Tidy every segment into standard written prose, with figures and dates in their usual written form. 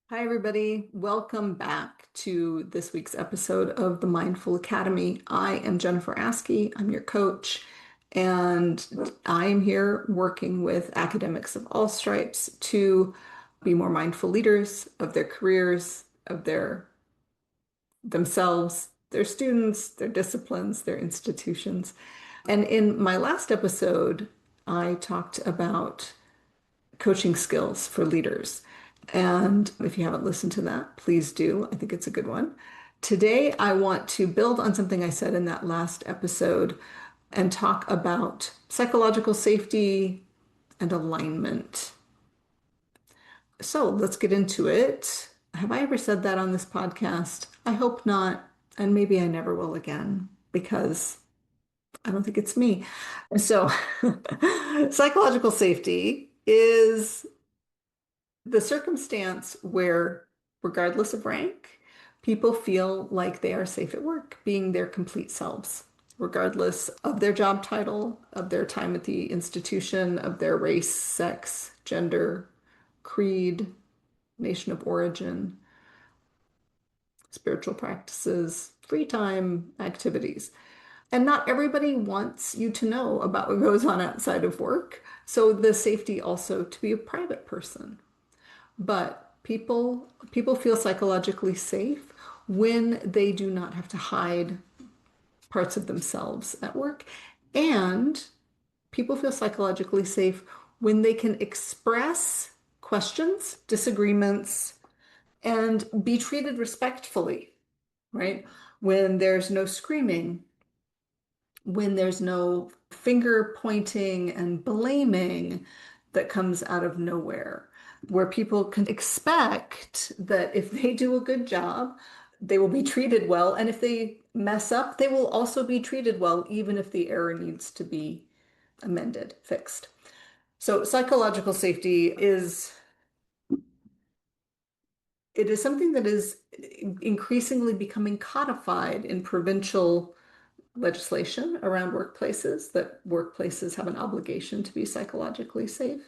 Hi, everybody. Welcome back to this week's episode of the Mindful Academy. I am Jennifer Askey. I'm your coach, and I am here working with academics of all stripes to be more mindful leaders of their careers, of their themselves, their students, their disciplines, their institutions. And in my last episode, I talked about coaching skills for leaders. And if you haven't listened to that, please do. I think it's a good one. Today, I want to build on something I said in that last episode and talk about psychological safety and alignment. So let's get into it. Have I ever said that on this podcast? I hope not. And maybe I never will again because I don't think it's me. So, psychological safety is the circumstance where, regardless of rank, people feel like they are safe at work, being their complete selves, regardless of their job title, of their time at the institution, of their race, sex, gender, creed, nation of origin, spiritual practices, free time activities. And not everybody wants you to know about what goes on outside of work. So the safety also to be a private person. But people feel psychologically safe when they do not have to hide parts of themselves at work. And people feel psychologically safe when they can express questions, disagreements, and be treated respectfully, right? When there's no screaming, when there's no finger pointing and blaming that comes out of nowhere, where people can expect that if they do a good job, they will be treated well. And if they mess up, they will also be treated well, even if the error needs to be amended, fixed. So psychological safety it is something that is increasingly becoming codified in provincial legislation around workplaces, that workplaces have an obligation to be psychologically safe.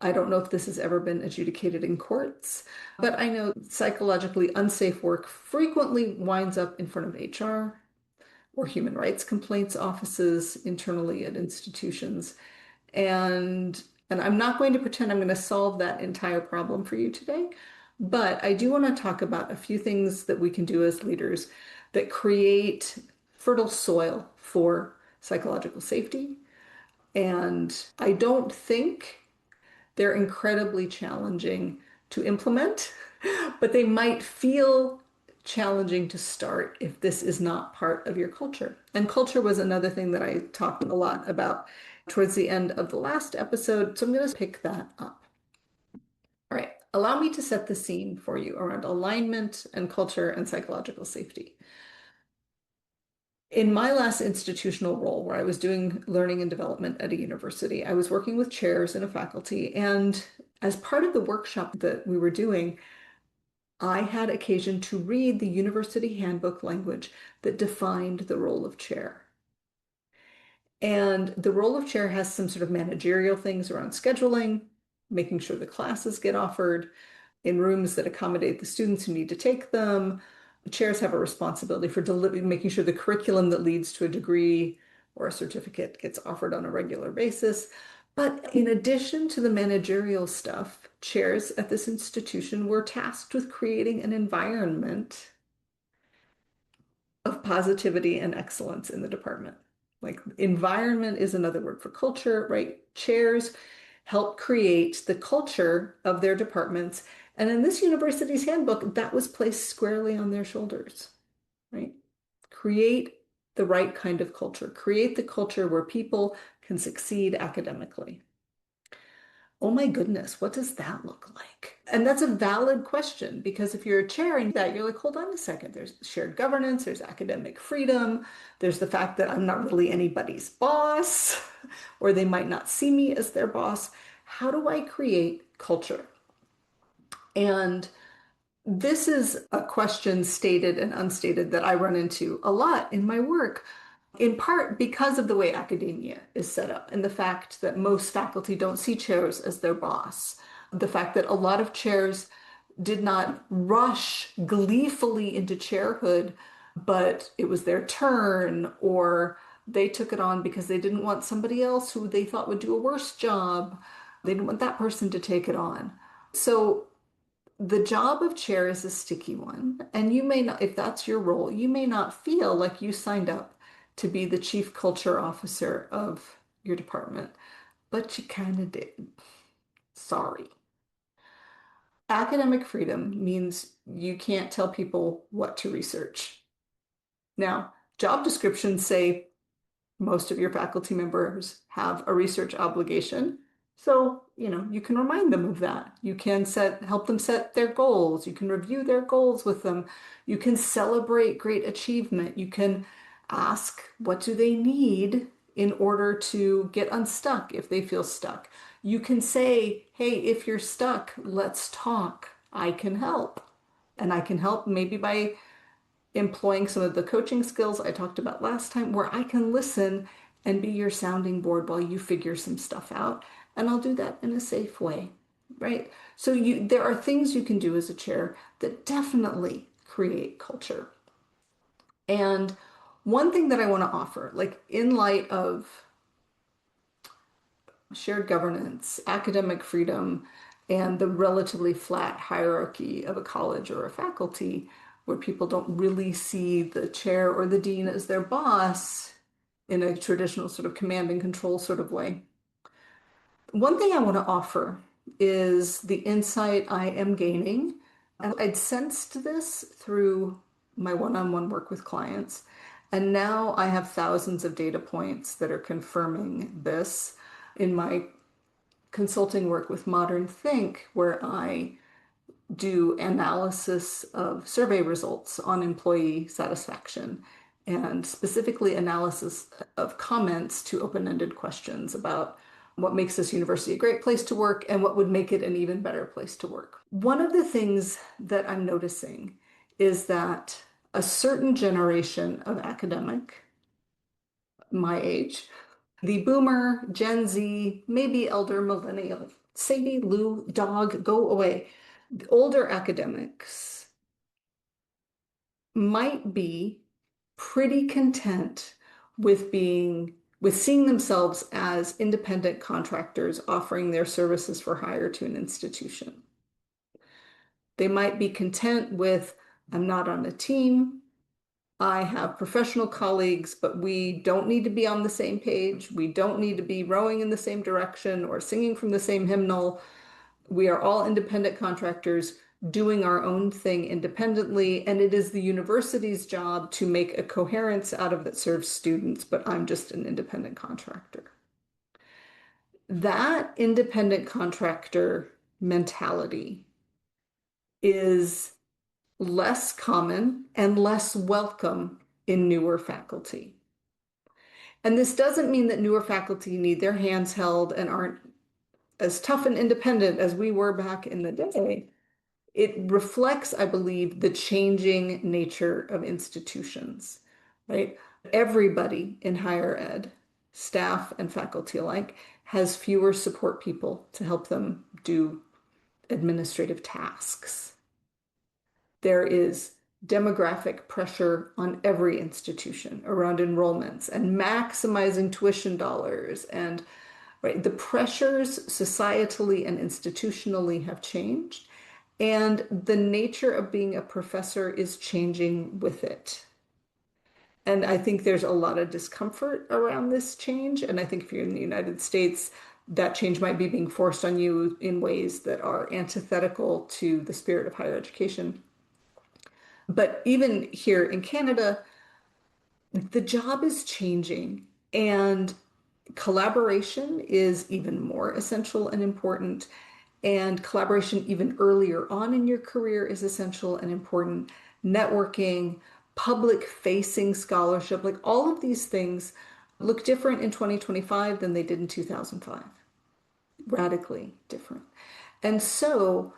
I don't know if this has ever been adjudicated in courts, but I know psychologically unsafe work frequently winds up in front of HR or human rights complaints offices internally at institutions. And I'm not going to pretend I'm going to solve that entire problem for you today, but I do want to talk about a few things that we can do as leaders that create fertile soil for psychological safety. And I don't think they're incredibly challenging to implement, but they might feel challenging to start if this is not part of your culture. And culture was another thing that I talked a lot about towards the end of the last episode. So I'm going to pick that up. All right. Allow me to set the scene for you around alignment and culture and psychological safety. In my last institutional role, where I was doing learning and development at a university, I was working with chairs in a faculty. And as part of the workshop that we were doing, I had occasion to read the university handbook language that defined the role of chair. And the role of chair has some sort of managerial things around scheduling, making sure the classes get offered in rooms that accommodate the students who need to take them. Chairs have a responsibility for making sure the curriculum that leads to a degree or a certificate gets offered on a regular basis. But in addition to the managerial stuff, chairs at this institution were tasked with creating an environment of positivity and excellence in the department. Like environment is another word for culture, right? Chairs help create the culture of their departments. And in this university's handbook, that was placed squarely on their shoulders, right? Create the right kind of culture, create the culture where people can succeed academically. Oh my goodness, what does that look like? And that's a valid question because if you're chairing that, you're like, hold on a second. There's shared governance, there's academic freedom, there's the fact that I'm not really anybody's boss, or they might not see me as their boss. How do I create culture? And this is a question stated and unstated that I run into a lot in my work, in part because of the way academia is set up and the fact that most faculty don't see chairs as their boss. The fact that a lot of chairs did not rush gleefully into chairhood, but it was their turn, or they took it on because they didn't want somebody else who they thought would do a worse job. They didn't want that person to take it on. So the job of chair is a sticky one, and you may not, if that's your role, you may not feel like you signed up to be the chief culture officer of your department, but you kind of did. Sorry. Academic freedom means you can't tell people what to research. Now, job descriptions say most of your faculty members have a research obligation. So, you can remind them of that. You can help them set their goals. You can review their goals with them. You can celebrate great achievement. You can ask what do they need in order to get unstuck if they feel stuck. You can say, hey, if you're stuck, let's talk. I can help. And I can help maybe by employing some of the coaching skills I talked about last time, where I can listen and be your sounding board while you figure some stuff out. And I'll do that in a safe way, right? So there are things you can do as a chair that definitely create culture. And one thing that I want to offer, like in light of shared governance, academic freedom, and the relatively flat hierarchy of a college or a faculty, where people don't really see the chair or the dean as their boss in a traditional sort of command and control sort of way. One thing I want to offer is the insight I am gaining. And I'd sensed this through my one-on-one work with clients. And now I have thousands of data points that are confirming this in my consulting work with Modern Think, where I do analysis of survey results on employee satisfaction and specifically analysis of comments to open-ended questions about what makes this university a great place to work and what would make it an even better place to work. One of the things that I'm noticing is that a certain generation of academic, my age, the boomer, Gen Z, maybe elder millennial, Sadie, Lou, dog, go away. The older academics might be pretty content with seeing themselves as independent contractors offering their services for hire to an institution. They might be content with, I'm not on a team. I have professional colleagues, but we don't need to be on the same page. We don't need to be rowing in the same direction or singing from the same hymnal. We are all independent contractors doing our own thing independently, and it is the university's job to make a coherence out of that serves students, but I'm just an independent contractor. That independent contractor mentality is less common and less welcome in newer faculty. And this doesn't mean that newer faculty need their hands held and aren't as tough and independent as we were back in the day. It reflects, I believe, the changing nature of institutions, right? Everybody in higher ed, staff and faculty alike, has fewer support people to help them do administrative tasks. There is demographic pressure on every institution around enrollments and maximizing tuition dollars. And right, the pressures societally and institutionally have changed. And the nature of being a professor is changing with it. And I think there's a lot of discomfort around this change. And I think if you're in the United States, that change might be being forced on you in ways that are antithetical to the spirit of higher education. But even here in Canada, the job is changing and collaboration is even more essential and important. And collaboration even earlier on in your career is essential and important. Networking, public facing scholarship, like all of these things look different in 2025 than they did in 2005. Radically different. And so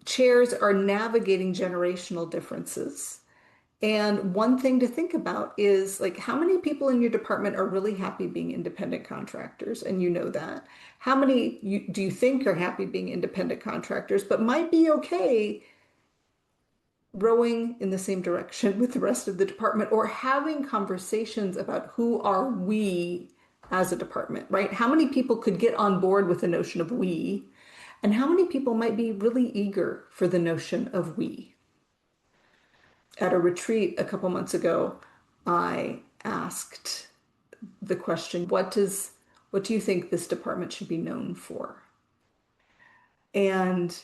chairs are navigating generational differences And one thing to think about is like how many people in your department are really happy being independent contractors, and you know that. How many do you think are happy being independent contractors, but might be okay rowing in the same direction with the rest of the department or having conversations about who are we as a department, right? How many people could get on board with the notion of we, and how many people might be really eager for the notion of we? At a retreat a couple months ago, I asked the question, what do you think this department should be known for? And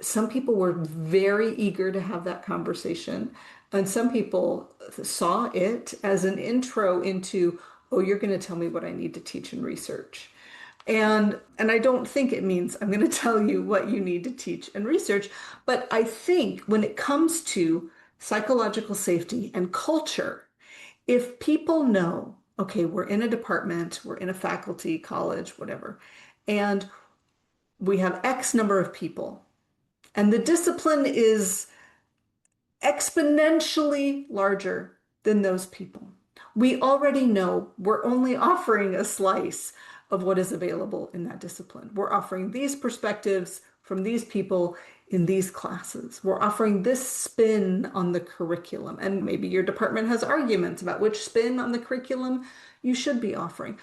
some people were very eager to have that conversation, and some people saw it as an intro into, oh, you're going to tell me what I need to teach and research. And I don't think it means I'm going to tell you what you need to teach and research, but I think when it comes to psychological safety and culture, if people know, okay, we're in a department, we're in a faculty, college, whatever, and we have X number of people, and the discipline is exponentially larger than those people. We already know we're only offering a slice of what is available in that discipline. We're offering these perspectives from these people in these classes. We're offering this spin on the curriculum. And maybe your department has arguments about which spin on the curriculum you should be offering.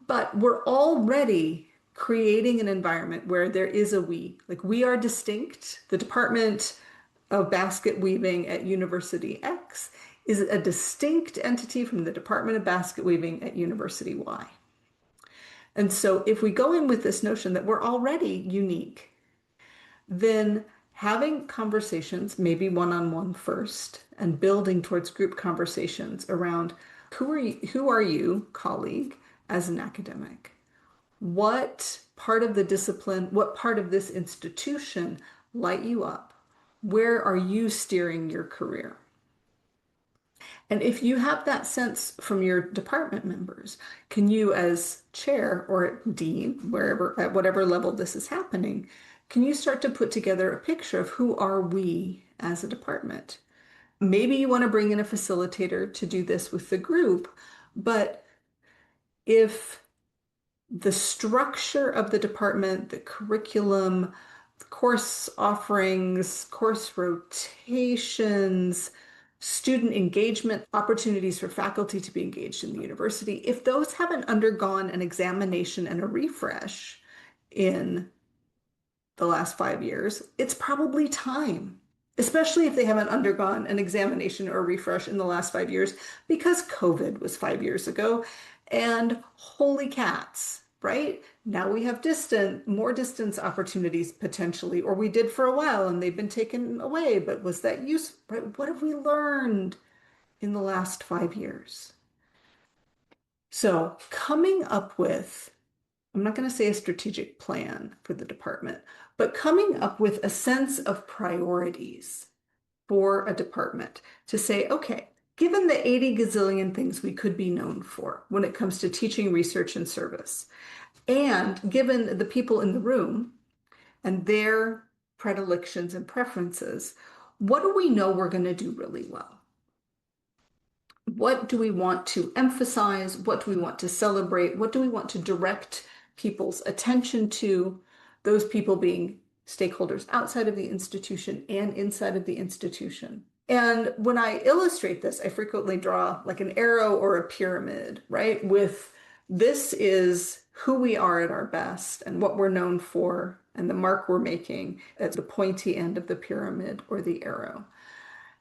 But we're already creating an environment where there is a we. Like we are distinct. The Department of Basket Weaving at University X is a distinct entity from the Department of Basket Weaving at University Y. And so if we go in with this notion that we're already unique, then having conversations, maybe one-on-one first, and building towards group conversations around who are you, colleague, as an academic? What part of the discipline, what part of this institution light you up? Where are you steering your career? And if you have that sense from your department members, can you, as chair or dean, wherever, at whatever level this is happening, can you start to put together a picture of who are we as a department? Maybe you want to bring in a facilitator to do this with the group, but if the structure of the department, the curriculum, course offerings, course rotations, student engagement, opportunities for faculty to be engaged in the university, if those haven't undergone an examination and a refresh in the last 5 years, it's probably time, especially if they haven't undergone an examination or refresh in the last 5 years, because COVID was 5 years ago. And holy cats, right? Now we have more distance opportunities potentially, or we did for a while and they've been taken away. But was that useful? Right? What have we learned in the last 5 years? So coming up with, I'm not going to say a strategic plan for the department, but coming up with a sense of priorities for a department to say, okay, given the 80 gazillion things we could be known for when it comes to teaching, research, and service, and given the people in the room and their predilections and preferences, what do we know we're going to do really well? What do we want to emphasize? What do we want to celebrate? What do we want to direct people's attention to? Those people being stakeholders outside of the institution and inside of the institution. And when I illustrate this, I frequently draw like an arrow or a pyramid, right? With this is who we are at our best and what we're known for and the mark we're making at the pointy end of the pyramid or the arrow.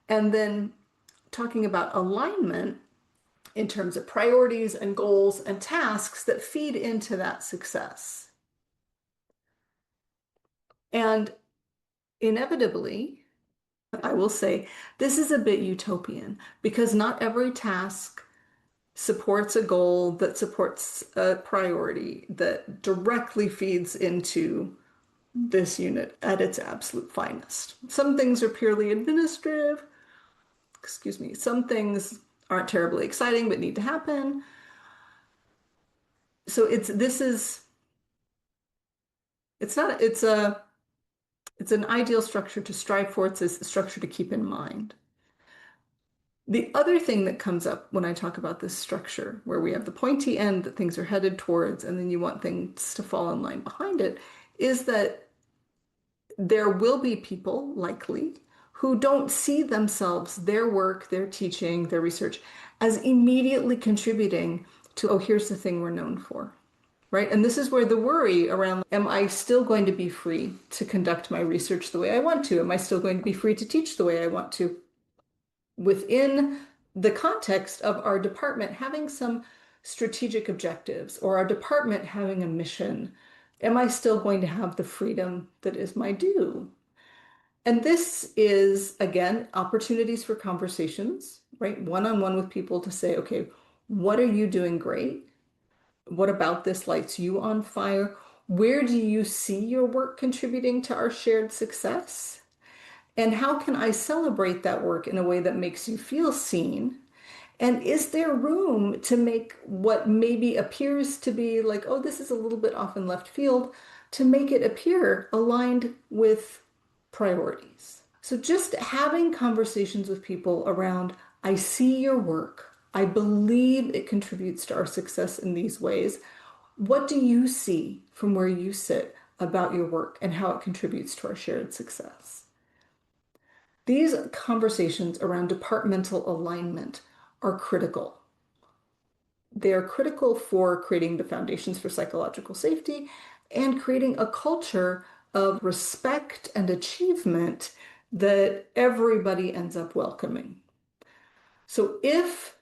And then talking about alignment in terms of priorities and goals and tasks that feed into that success. And inevitably, I will say, this is a bit utopian because not every task supports a goal that supports a priority that directly feeds into this unit at its absolute finest. Some things are purely administrative, excuse me, some things aren't terribly exciting but need to happen. So it's not, it's an ideal structure to strive for. It's a structure to keep in mind. The other thing that comes up when I talk about this structure, where we have the pointy end that things are headed towards, and then you want things to fall in line behind it, is that there will be people, likely, who don't see themselves, their work, their teaching, their research, as immediately contributing to, oh, here's the thing we're known for, right? And this is where the worry around, am I still going to be free to conduct my research the way I want to? Am I still going to be free to teach the way I want to? Within the context of our department having some strategic objectives or our department having a mission, am I still going to have the freedom that is my due? And this is, again, opportunities for conversations, right? One-on-one with people to say, okay, what are you doing great? What about this lights you on fire? Where do you see your work contributing to our shared success? And how can I celebrate that work in a way that makes you feel seen? And is there room to make what maybe appears to be like, oh, this is a little bit off in left field, to make it appear aligned with priorities? So just having conversations with people around, I see your work. I believe it contributes to our success in these ways. What do you see from where you sit about your work and how it contributes to our shared success? These conversations around departmental alignment are critical. They are critical for creating the foundations for psychological safety and creating a culture of respect and achievement that everybody ends up welcoming. So if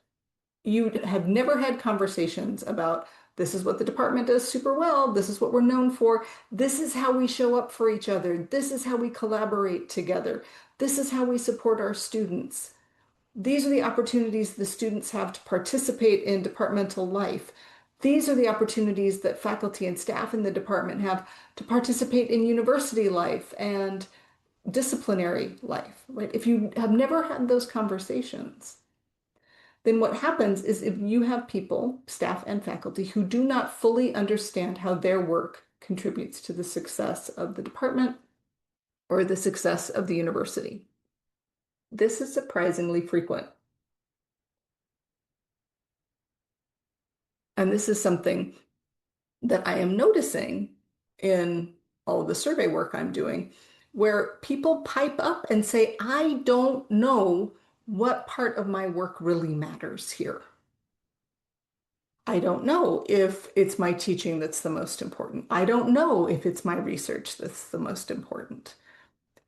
you have never had conversations about this is what the department does super well, this is what we're known for, this is how we show up for each other, this is how we collaborate together, this is how we support our students. These are the opportunities the students have to participate in departmental life. These are the opportunities that faculty and staff in the department have to participate in university life and disciplinary life, right? If you have never had those conversations, then what happens is if you have people, staff and faculty, who do not fully understand how their work contributes to the success of the department or the success of the university. This is surprisingly frequent. And this is something that I am noticing in all of the survey work I'm doing, where people pipe up and say, I don't know what part of my work really matters here. I don't know if it's my teaching that's the most important. I don't know if it's my research that's the most important.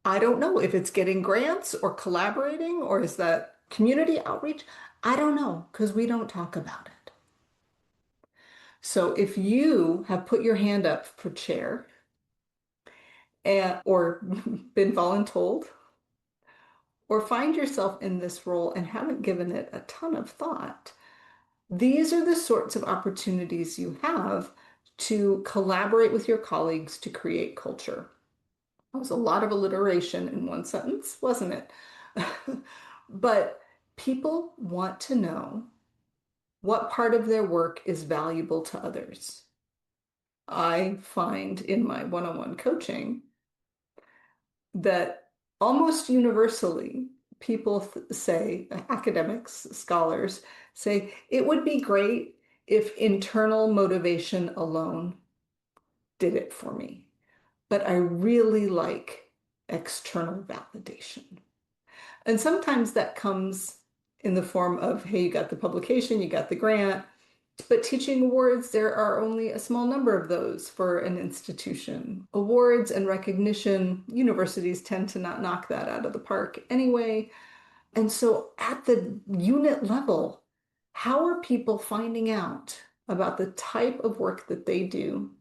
I don't know if it's getting grants or collaborating or is that community outreach. I don't know because we don't talk about it. So if you have put your hand up for chair or been voluntold or find yourself in this role and haven't given it a ton of thought, these are the sorts of opportunities you have to collaborate with your colleagues to create culture. That was a lot of alliteration in one sentence, wasn't it? But people want to know what part of their work is valuable to others. I find in my one-on-one coaching that almost universally people say, academics, scholars say, it would be great if internal motivation alone did it for me. But I really like external validation. And sometimes that comes in the form of, hey, you got the publication, you got the grant, but teaching awards, there are only a small number of those for an institution. Awards and recognition, universities tend to not knock that out of the park anyway. And so at the unit level, how are people finding out about the type of work that they do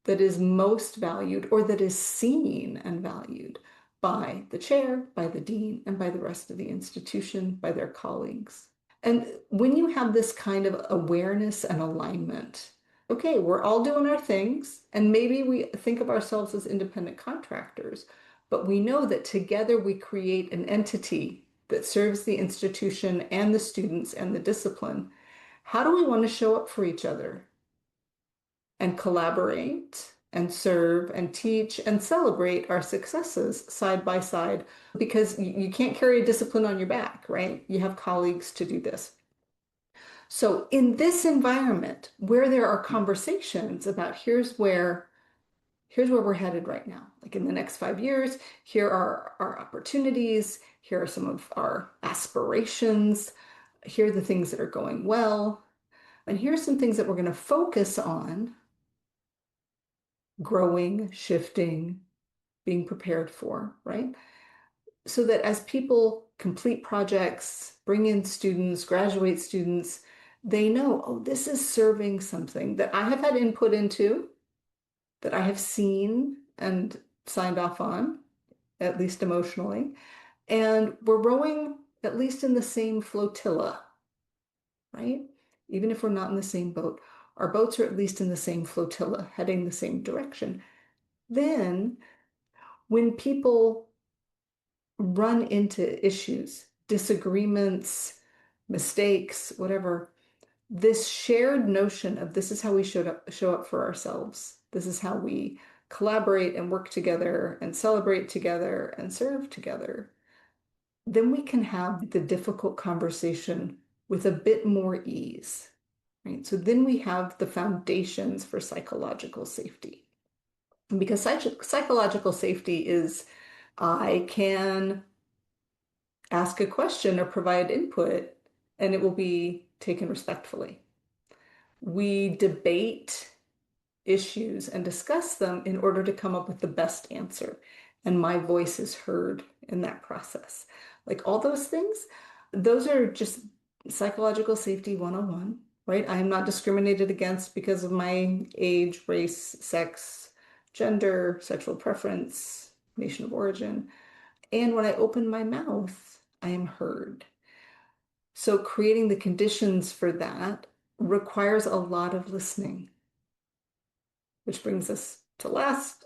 that is most valued or that is seen and valued by the chair, by the dean, and by the rest of the institution, by their colleagues? And when you have this kind of awareness and alignment, okay, we're all doing our things, and maybe we think of ourselves as independent contractors, but we know that together we create an entity that serves the institution and the students and the discipline. How do we want to show up for each other and collaborate and serve and teach and celebrate our successes side by side because you can't carry a discipline on your back, right? You have colleagues to do this. So in this environment where there are conversations about here's where we're headed right now. Like in the next 5 years, here are our opportunities, here are some of our aspirations, here are the things that are going well, and here's some things that we're going to focus on growing, shifting, being prepared for, right? So that as people complete projects, bring in students, graduate students, they know, oh, this is serving something that I have had input into, that I have seen and signed off on, at least emotionally. And we're rowing at least in the same flotilla, right? Even if we're not in the same boat, our boats are at least in the same flotilla, heading the same direction. Then, when people run into issues, disagreements, mistakes, whatever, this shared notion of this is how we show up for ourselves. This is how we collaborate and work together and celebrate together and serve together. Then we can have the difficult conversation with a bit more ease, right? So then we have the foundations for psychological safety. And because psychological safety is I can ask a question or provide input and it will be taken respectfully. We debate issues and discuss them in order to come up with the best answer. And my voice is heard in that process. Like all those things, those are just psychological safety 101, right? I am not discriminated against because of my age, race, sex, gender, sexual preference, nation of origin. And when I open my mouth, I am heard. So creating the conditions for that requires a lot of listening. Which brings us to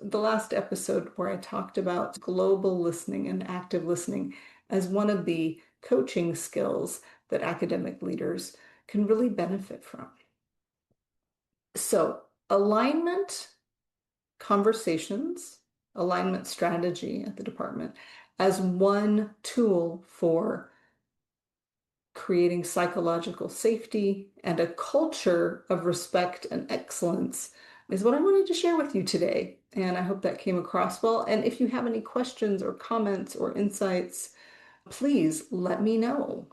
the last episode where I talked about global listening and active listening as one of the coaching skills that academic leaders can really benefit from. So, alignment conversations, alignment strategy at the department as one tool for creating psychological safety and a culture of respect and excellence is what I wanted to share with you today. And I hope that came across well. And if you have any questions or comments or insights, please let me know.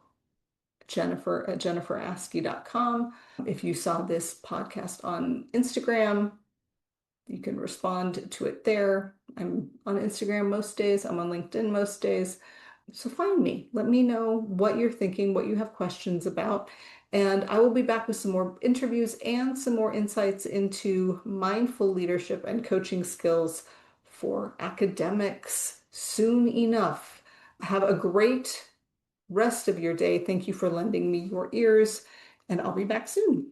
Jennifer at jenniferaskey.com. If you saw this podcast on Instagram, you can respond to it there. I'm on Instagram most days. I'm on LinkedIn most days. So find me. Let me know what you're thinking, what you have questions about. And I will be back with some more interviews and some more insights into mindful leadership and coaching skills for academics soon enough. Have a great rest of your day. Thank you for lending me your ears, and I'll be back soon.